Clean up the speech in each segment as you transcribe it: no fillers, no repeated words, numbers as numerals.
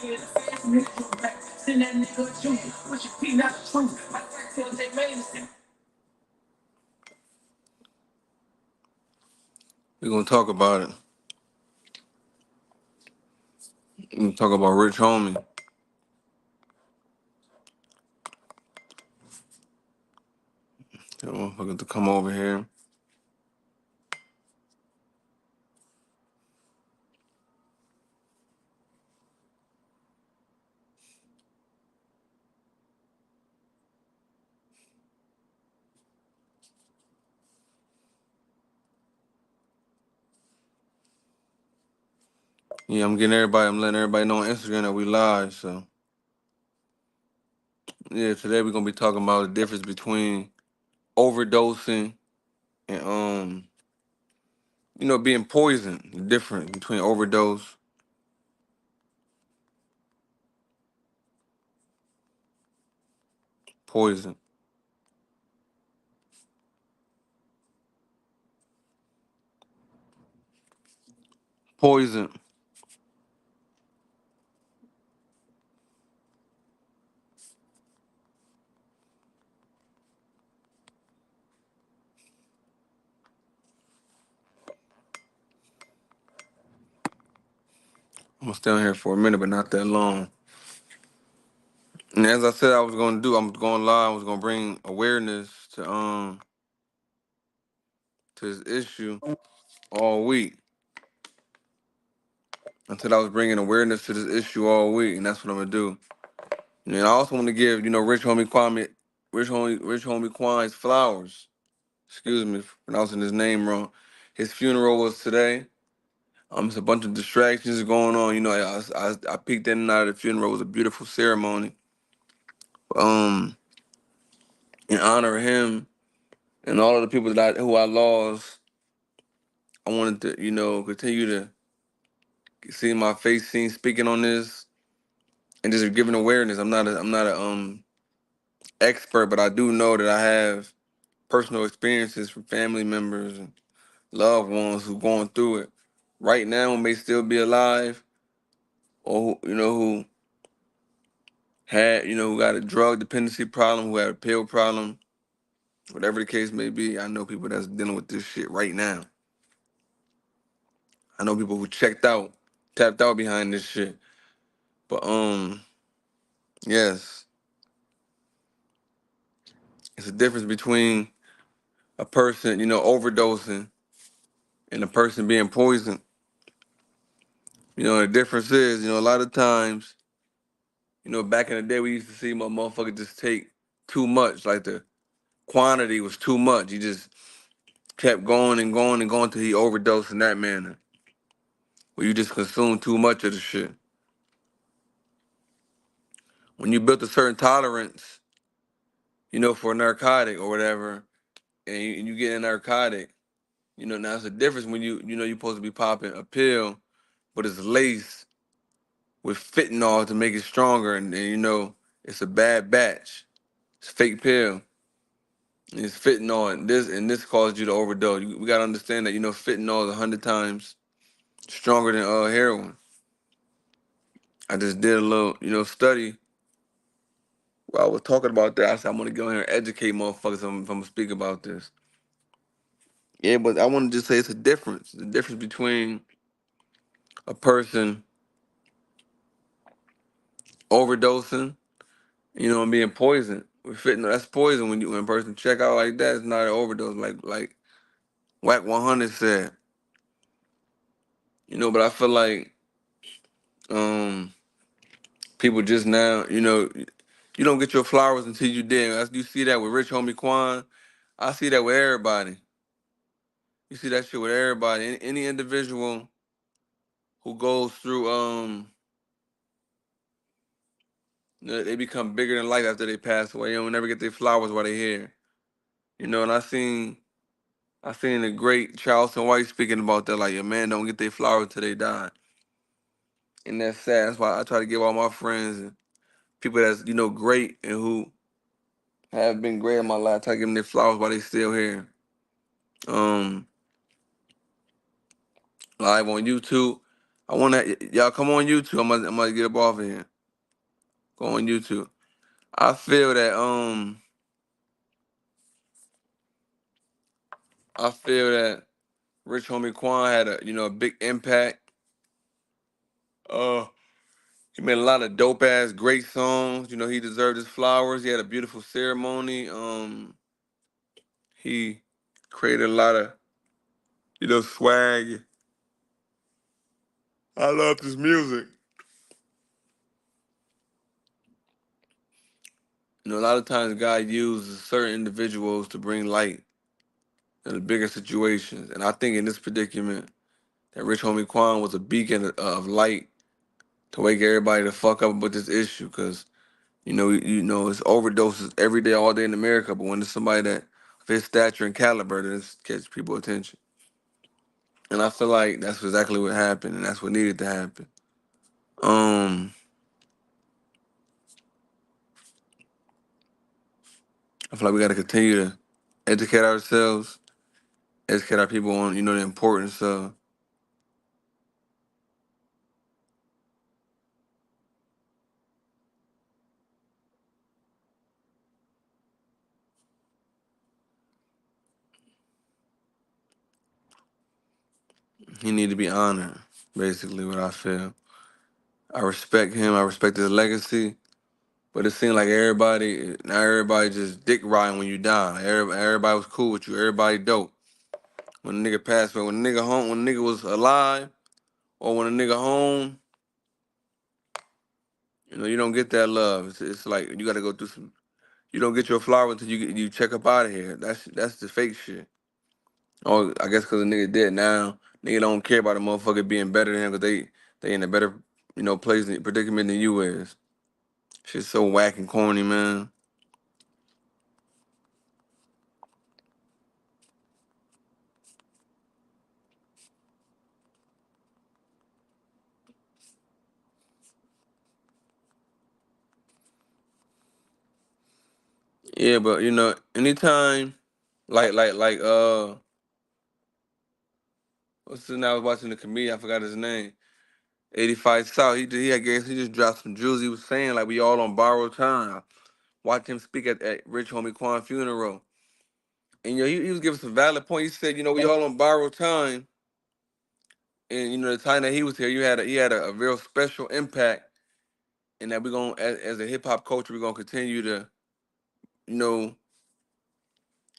We're gonna talk about it. We're gonna talk about Rich Homie. That motherfucker to come over here. Yeah, I'm letting everybody know on Instagram that we live. So yeah, today we're gonna be talking about the difference between overdosing and being poisoned. The difference between overdose, poison, poison. I'm gonna stay on here for a minute, but not that long. And as I said I was gonna do, I'm going live. I was gonna bring awareness to this issue all week. Until I was bringing awareness to this issue all week, and that's what I'm gonna do. And I also want to give, Rich Homie Quan his flowers. Excuse me for pronouncing his name wrong. His funeral was today. It's a bunch of distractions going on. I peeked in and out of the funeral. It was a beautiful ceremony. Um, in honor of him and all of the people who I lost, I wanted to, continue to see my face seen speaking on this and just giving awareness. I'm not a expert, but I do know that I have personal experiences from family members and loved ones who going through it right now and may still be alive, or who got a drug dependency problem, who had a pill problem, whatever the case may be. I know people that's dealing with this shit right now. I know people who tapped out behind this shit. But yes, it's a difference between a person, overdosing and a person being poisoned. The difference is, a lot of times, back in the day, we used to see my motherfucker just take too much. Like the quantity was too much. He just kept going and going and going till he overdosed in that manner. Where you just consume too much of the shit. When you built a certain tolerance, for a narcotic or whatever, and you get a narcotic, now it's a difference when you're supposed to be popping a pill, but it's laced with fentanyl to make it stronger, and it's a bad batch. It's a fake pill. It's fentanyl, and this caused you to overdose. We gotta understand that fentanyl is 100 times stronger than heroin. I just did a little study while I was talking about that. I said I'm gonna go here and educate motherfuckers if I'm gonna speak about this. Yeah, but I want to just say it's a difference. The difference between a person overdosing, and being poisoned with fentanyl. That's poison when a person check out like that. It's not an overdose, like Whack 100 said. But I feel like um people just now, you don't get your flowers until you dead. You see that with Rich Homie Quan. I see that with everybody. You see that shit with everybody. Any individual who goes through they become bigger than life after they pass away. They don't never get their flowers while they here. And I seen the great Charleston White speaking about that, like your man don't get their flowers till they die. And that's sad. That's why I try to give all my friends and people that's, great and who have been great in my life, I try to give them their flowers while they still here. Um, Live on YouTube. I want to y'all come on YouTube. I'm gonna get up off of here. Go on YouTube. I feel that I feel that Rich Homie Quan had a big impact. Uh, he made a lot of dope ass great songs. He deserved his flowers. He had a beautiful ceremony. He created a lot of swag. I love his music. A lot of times God uses certain individuals to bring light in the bigger situations, and I think in this predicament that Rich Homie Quan was a beacon of light to wake everybody the fuck up with this issue, because it's overdoses every day, all day in America. But when it's somebody that of his stature and caliber, that catch people attention. And I feel like that's exactly what happened, and that's what needed to happen. Um, I feel like we got to continue to educate ourselves, educate our people on the importance of. He need to be honored. Basically, what I feel. I respect him. I respect his legacy. But it seemed like everybody just dick riding when you die. Everybody was cool with you. Everybody dope. When a nigga passed away, when a nigga was alive, or when a nigga home, you don't get that love. It's like you got to go through some. You don't get your flower until you check up out of here. That's the fake shit. Oh, I guess because the nigga dead now, nigga don't care about a motherfucker being better than him because they in a better place predicament than you is. Shit's so whack and corny, man. Yeah, but anytime, like what's his name? I was watching the comedian. I forgot his name. 85 South. I guess he just dropped some jewels. He was saying like we all on borrowed time. Watch him speak at Rich Homie Quan funeral, and he was giving some valid points. He said, we all on borrowed time, and the time that he was here, he had a real special impact, and that we're gonna as a hip hop culture, we're gonna continue to you know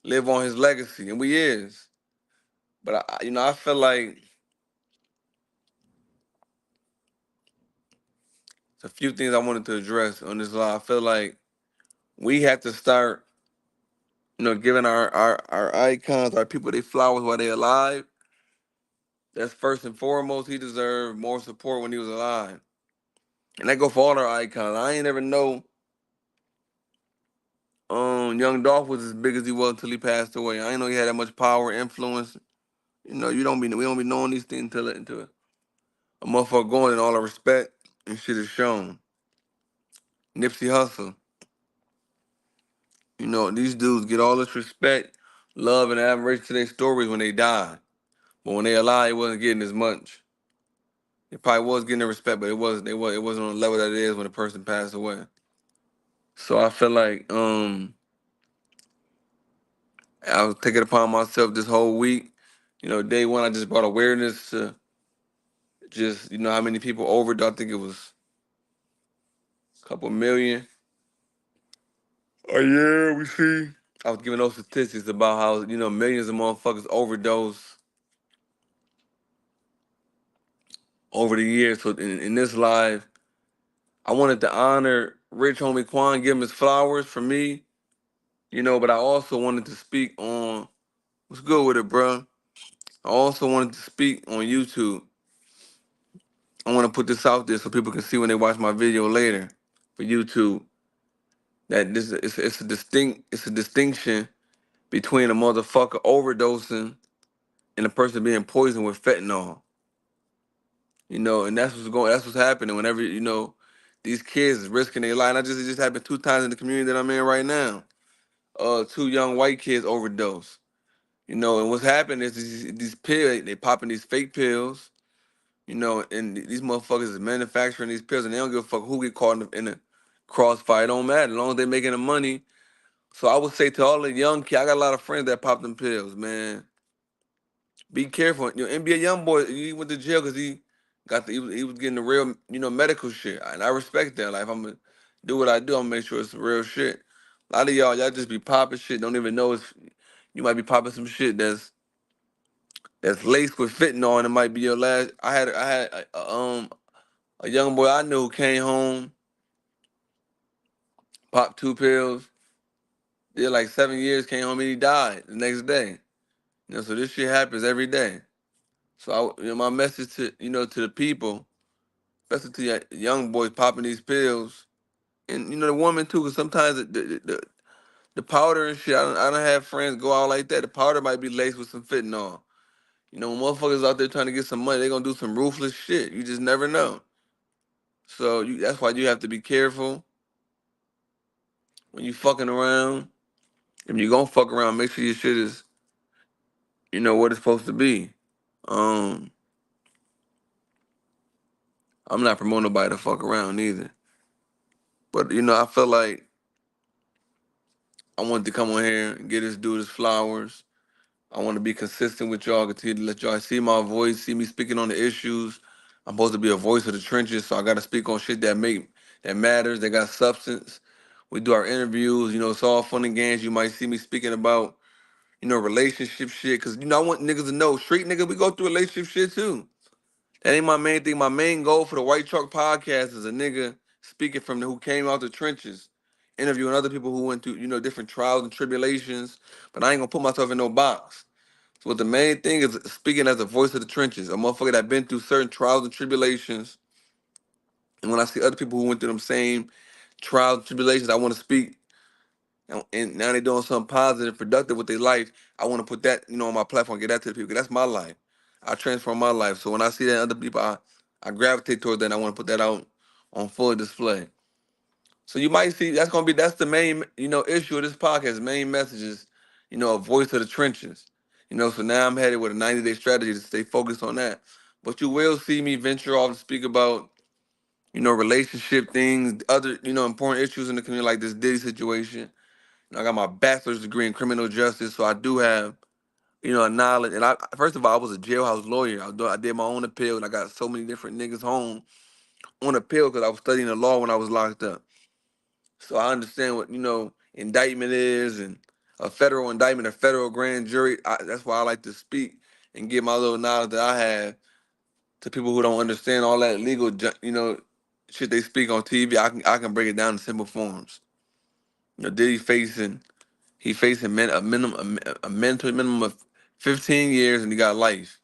live on his legacy, and we is. But I feel like it's a few things I wanted to address on this live. I feel like we have to start, giving our icons, our people, they flowers while they alive. That's first and foremost. He deserved more support when he was alive, and that go for all our icons. I ain't ever know Young Dolph was as big as he was until he passed away. I ain't know he had that much power, influence. We don't be knowing these things until a motherfucker going in all the respect and shit is shown. Nipsey Hussle, these dudes get all this respect, love, and admiration to their stories when they die. But when they alive, it wasn't getting as much. It probably was getting the respect, but it wasn't on the level that it is when a person passed away. So I feel like I was taking it upon myself this whole week. Day one I just brought awareness to just how many people overdosed. I think it was a couple million. Oh yeah, we see. I was giving those statistics about how millions of motherfuckers overdose over the years. So in this live, I wanted to honor Rich Homie Quan, give him his flowers for me, but I also wanted to speak on what's good with it, bro. I also wanted to speak on YouTube. I want to put this out there so people can see when they watch my video later for YouTube that it's a distinction between a motherfucker overdosing and a person being poisoned with fentanyl. And that's what's happening whenever these kids is risking their life. And it just happened 2 times in the community that I'm in right now. Two young white kids overdose. And what's happening is these pills, they popping these fake pills. You know, and these motherfuckers is manufacturing these pills, and they don't give a fuck who get caught in the crossfire. It don't matter as long as they making the money. So I would say to all the young kids, I got a lot of friends that pop them pills, man. Be careful. You know, NBA young boy, he went to jail because he was getting the real, medical shit, and I respect that. Like if I'm gonna do what I do, I'm gonna make sure it's real shit. A lot of y'all just be popping shit, don't even know it's. You might be popping some shit that's laced with fentanyl, and it might be your last. I had a young boy I knew who came home, popped 2 pills, did like 7 years, came home and he died the next day. So this shit happens every day. So my message to to the people, especially to young boys popping these pills, and the woman too, because sometimes the powder and shit. I don't have friends go out like that. The powder might be laced with some fentanyl. When motherfuckers out there trying to get some money, they gonna do some ruthless shit. You just never know. So that's why you have to be careful when you fucking around. If you gonna fuck around, make sure your shit is what it's supposed to be. Um, I'm not promoting nobody to fuck around either. But I feel like I wanted to come on here and get this dude his flowers. I want to be consistent with y'all, continue to let y'all see my voice, see me speaking on the issues. I'm supposed to be a voice of the trenches, so I got to speak on shit that matters, that got substance. We do our interviews, it's all fun and games. You might see me speaking about, relationship shit, because I want niggas to know, street niggas, we go through relationship shit too. That ain't my main thing. My main goal for the White Truck Podcast is a nigga speaking from who came out the trenches, interviewing other people who went through, different trials and tribulations. But I ain't gonna put myself in no box. So what the main thing is speaking as a voice of the trenches, a motherfucker that been through certain trials and tribulations. And when I see other people who went through them same trials and tribulations, I want to speak. And now they doing something positive, productive with their life. I want to put that, on my platform, get that to the people. 'Cause that's my life. I transform my life. So when I see that in other people, I gravitate toward that. And I want to put that out on full display. So you might see that's the main, issue of this podcast. Main message is, a voice of the trenches. So now I'm headed with a 90-day strategy to stay focused on that. But you will see me venture off to speak about, relationship things, other, important issues in the community like this Diddy situation. I got my bachelor's degree in criminal justice, so I do have, a knowledge. And I first of all, I was a jailhouse lawyer. I did my own appeal, and I got so many different niggas home on appeal because I was studying the law when I was locked up. So I understand what indictment is, and a federal indictment, a federal grand jury. That's why I like to speak and give my little knowledge that I have to people who don't understand all that legal, shit they speak on TV. I can break it down in simple forms. Diddy facing a mental minimum of 15 years, and he got life.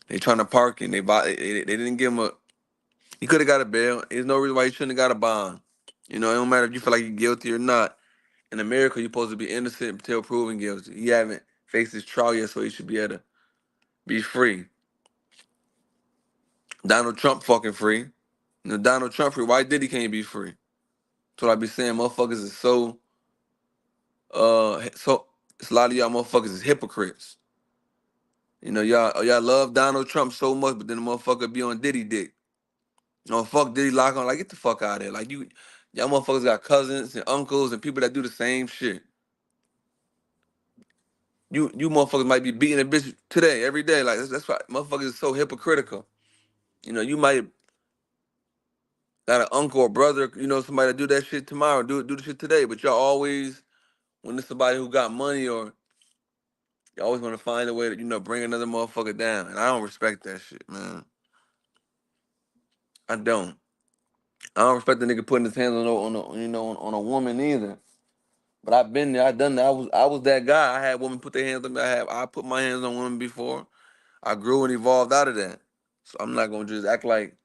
They trying to park him. They didn't give him a. He could have got a bail. There's no reason why he shouldn't have got a bond. It don't matter if you feel like you're guilty or not. In America, you're supposed to be innocent until proven guilty. He haven't faced his trial yet, so he should be able to be free. Donald Trump fucking free. Donald Trump free. Why did he can't be free? That's what I be saying. Motherfuckers is so it's a lot of y'all motherfuckers is hypocrites. Y'all love Donald Trump so much, but then the motherfucker be on Diddy dick. Fuck Diddy lock on. Like, get the fuck out of here. Like, y'all motherfuckers got cousins and uncles and people that do the same shit. You motherfuckers might be beating a bitch today, every day. Like, that's why motherfuckers is so hypocritical. You might got an uncle or brother, somebody that do that shit tomorrow, do the shit today. But y'all always, when it's somebody who got money, or you always want to find a way to, bring another motherfucker down. And I don't respect that shit, man. I don't. I don't respect the nigga putting his hands on a woman either. But I've been there, I done that. I was that guy. I had women put their hands on me. I put my hands on women before. I grew and evolved out of that. So I'm not gonna just act like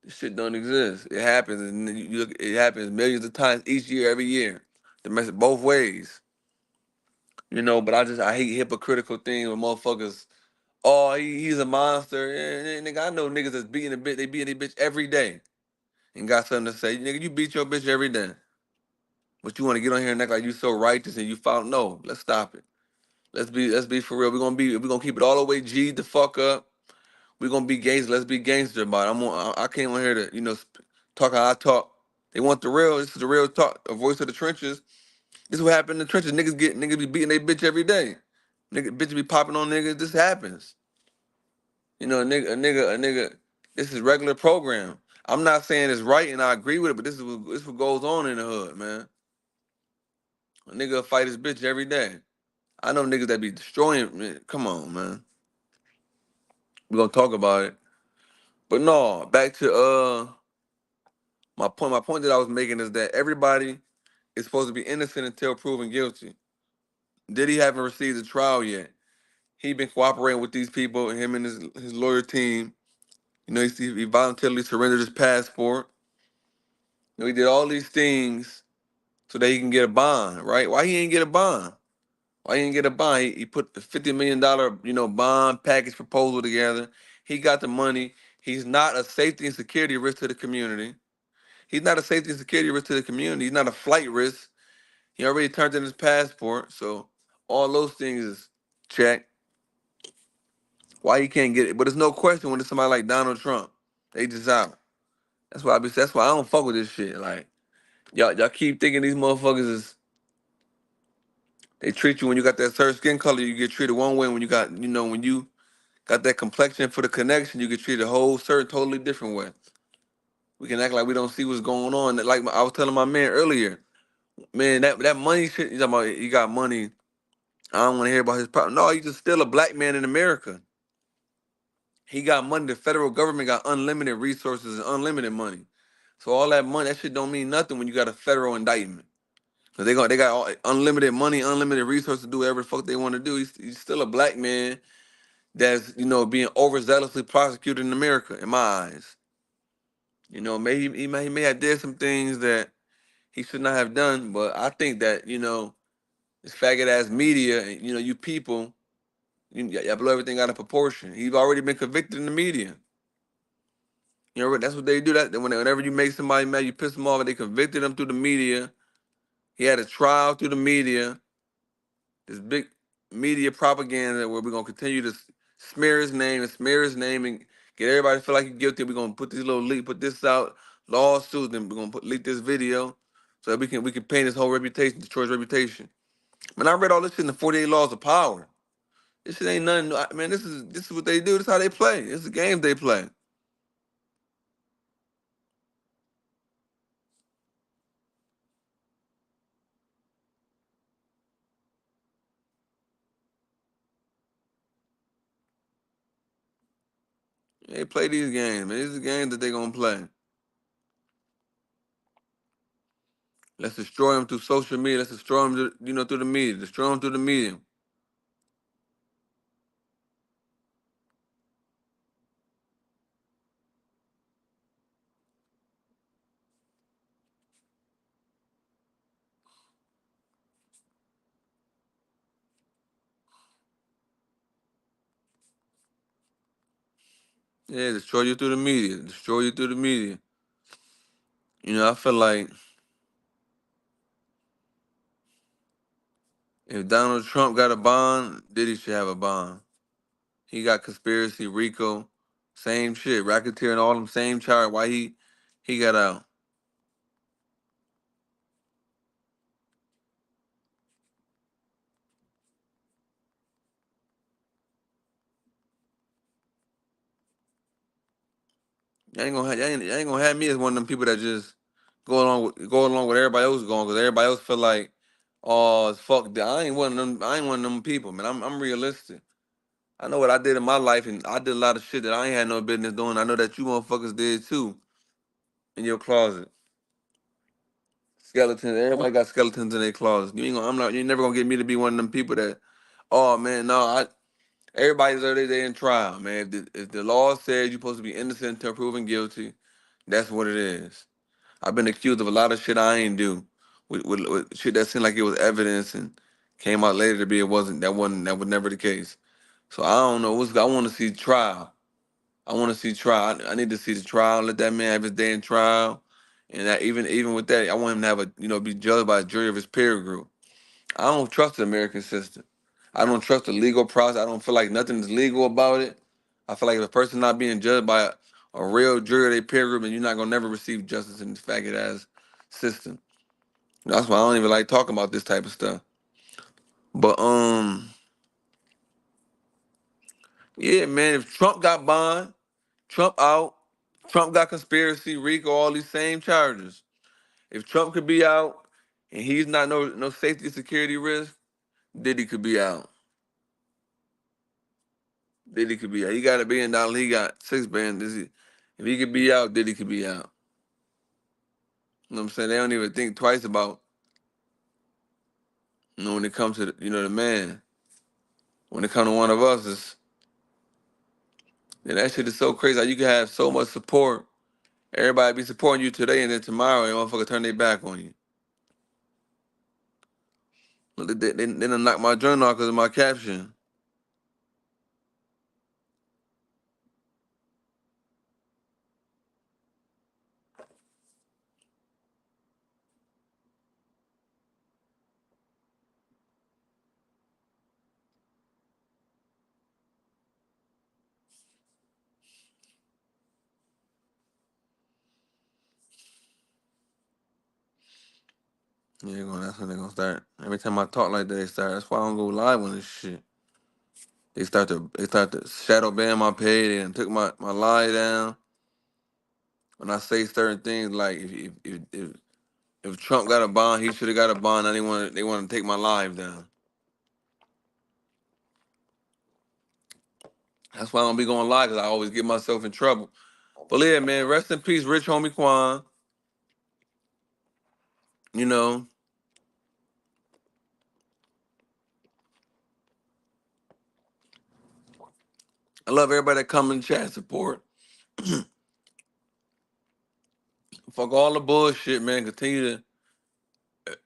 this shit don't exist. It happens, and then you look. It happens millions of times each year, every year. Domestic both ways. But I hate hypocritical things with motherfuckers. Oh, he's a monster. Nigga, I know niggas that's beating a bitch. They beating a bitch every day and got something to say. Nigga, you beat your bitch every day. But you want to get on here and act like you so righteous and you found no. Let's stop it. Let's be for real. We're gonna keep it all the way G the fuck up. We gonna be gangster. Let's be gangster about it. I can't want to hear the talk how I talk. They want the real. This is the real talk. A voice of the trenches. This is what happened in the trenches. Niggas be beating they bitch every day. Bitch be popping on niggas. This happens. A nigga. This is regular program. I'm not saying it's right and I agree with it, but this is what goes on in the hood, man. A nigga fight his bitch every day. I know niggas that be destroying. Man, come on, man. We gonna talk about it. But no, back to my point. My point that I was making is that everybody is supposed to be innocent until proven guilty. Diddy haven't received a trial yet. He been cooperating with these people, him and his lawyer team. He voluntarily surrendered his passport. He did all these things so that he can get a bond, right? Why he ain't get a bond? Why he ain't get a bond? He put the $50 million, bond package proposal together. He got the money. He's not a safety and security risk to the community. He's not a safety and security risk to the community. He's not a flight risk. He already turned in his passport, so all those things is check. Why he can't get it? But there's no question when it's somebody like Donald Trump, they just out. That's why I don't fuck with this shit. Like y'all keep thinking these motherfuckers is they treat you when you got that certain skin color, you get treated one way. When you got when you got that complexion for the connection, you get treated a whole certain totally different way. We can act like we don't see what's going on. Like I was telling my man earlier, man, that money shit. You talking about? You got money. I don't want to hear about his problem. No, he's just still a black man in America. He got money. The federal government got unlimited resources and unlimited money. So all that money, that shit don't mean nothing when you got a federal indictment. Cause they got unlimited money, unlimited resources to do whatever the fuck they want to do. He's still a black man that's being overzealously prosecuted in America, in my eyes. Maybe he may have did some things that he should not have done, but I think that this faggot ass media and you people, y'all blow everything out of proportion. He's already been convicted in the media. That's what they do. Whenever you make somebody mad, you piss them off, and they convicted him through the media. He had a trial through the media. This big media propaganda where we're gonna continue to smear his name and smear his name and get everybody to feel like he's guilty. We're gonna put put this out, lawsuits, and we're gonna leak this video so that we can paint his whole reputation, destroy his reputation. Man, I read all this shit in the 48 Laws of Power. This shit ain't nothing. Man, this is what they do. This is how they play. This is the games they play. They play these games, man. These are games that they gonna play. Let's destroy them through social media. Let's destroy them, through the media. Destroy them through the media. Yeah, destroy you through the media. Destroy you through the media. I feel like if Donald Trump got a bond, Diddy should have a bond. He got conspiracy, RICO, same shit, racketeer, and all them same charge. Why he got out? You ain't gonna have me as one of them people that just go along with everybody else going because everybody else feel like, oh fuck that. I ain't one of them. I ain't one of them people, man. I'm realistic. I know what I did in my life, and I did a lot of shit that I ain't had no business doing. I know that you motherfuckers did too in your closet. Skeletons. Everybody got skeletons in their closet. You ain't gonna. I'm not. You're never gonna get me to be one of them people that. Oh man, no. Everybody's already there in trial, man. If the law says you're supposed to be innocent until proven guilty, that's what it is. I've been accused of a lot of shit I ain't do, with shit that seemed like it was evidence and came out later to be it wasn't. That was never the case. So I don't know. I want to see trial. I want to see trial. I need to see the trial. Let that man have his day in trial, and that even with that, I want him to have be judged by a jury of his peer group. I don't trust the American system. I don't trust the legal process. I don't feel like nothing is legal about it. I feel like if a person not being judged by a real jury of their peer group, then you're not gonna never receive justice in this faggot ass system. That's why I don't even like talking about this type of stuff. But yeah, man, if Trump got bond, Trump out, Trump got conspiracy, RICO, all these same charges. If Trump could be out and he's not no safety security risk, Diddy could be out. Diddy could be out. He got $1 billion. He got $6 billion. If he could be out, Diddy could be out. You know what I'm saying? They don't even think twice about, when it comes to the man. When it comes to one of us, that shit is so crazy. How you can have so much support. Everybody be supporting you today, and then tomorrow, they motherfucker turn their back on you. They done knock my journal off because of my caption. Yeah, that's when they gonna start. Every time I talk like that, they start. That's why I don't go live on this shit. They start to shadow ban my page and took my lie down. When I say certain things, like if Trump got a bond, he should have got a bond. Now they want to take my live down. That's why I don't be going live, because I always get myself in trouble. But yeah, man, rest in peace, rich homie Quan. You know, I love everybody that come in the chat and support. Fuck all the bullshit, man. Continue to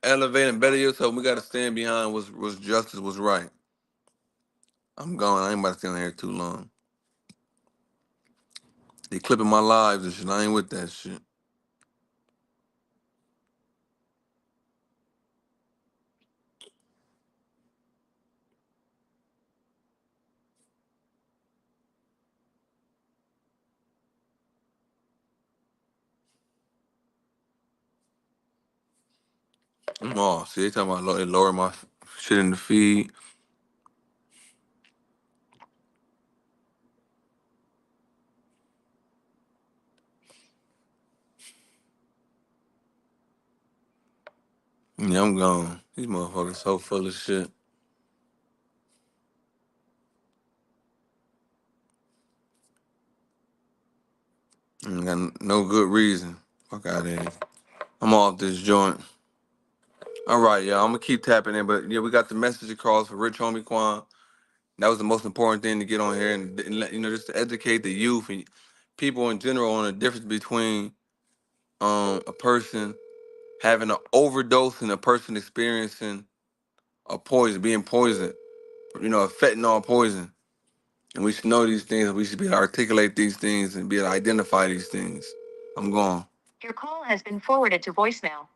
elevate and better yourself. We got to stand behind what's justice, what's right. I'm going. I ain't about to stay on here too long. They clipping my lives and shit. I ain't with that shit. Oh, see, they talking about they lower my shit in the feed. Yeah, I'm gone. These motherfuckers so full of shit. Ain't got no good reason. Fuck out of here. I'm off this joint. All right, y'all. I'm gonna keep tapping in, but yeah, we got the message across for Rich Homie Quan. That was the most important thing to get on here and let just to educate the youth and people in general on the difference between a person having an overdose and a person experiencing a poison, being poisoned. A fentanyl poison. And we should know these things, and we should be able to articulate these things and be able to identify these things. I'm gone. Your call has been forwarded to voicemail.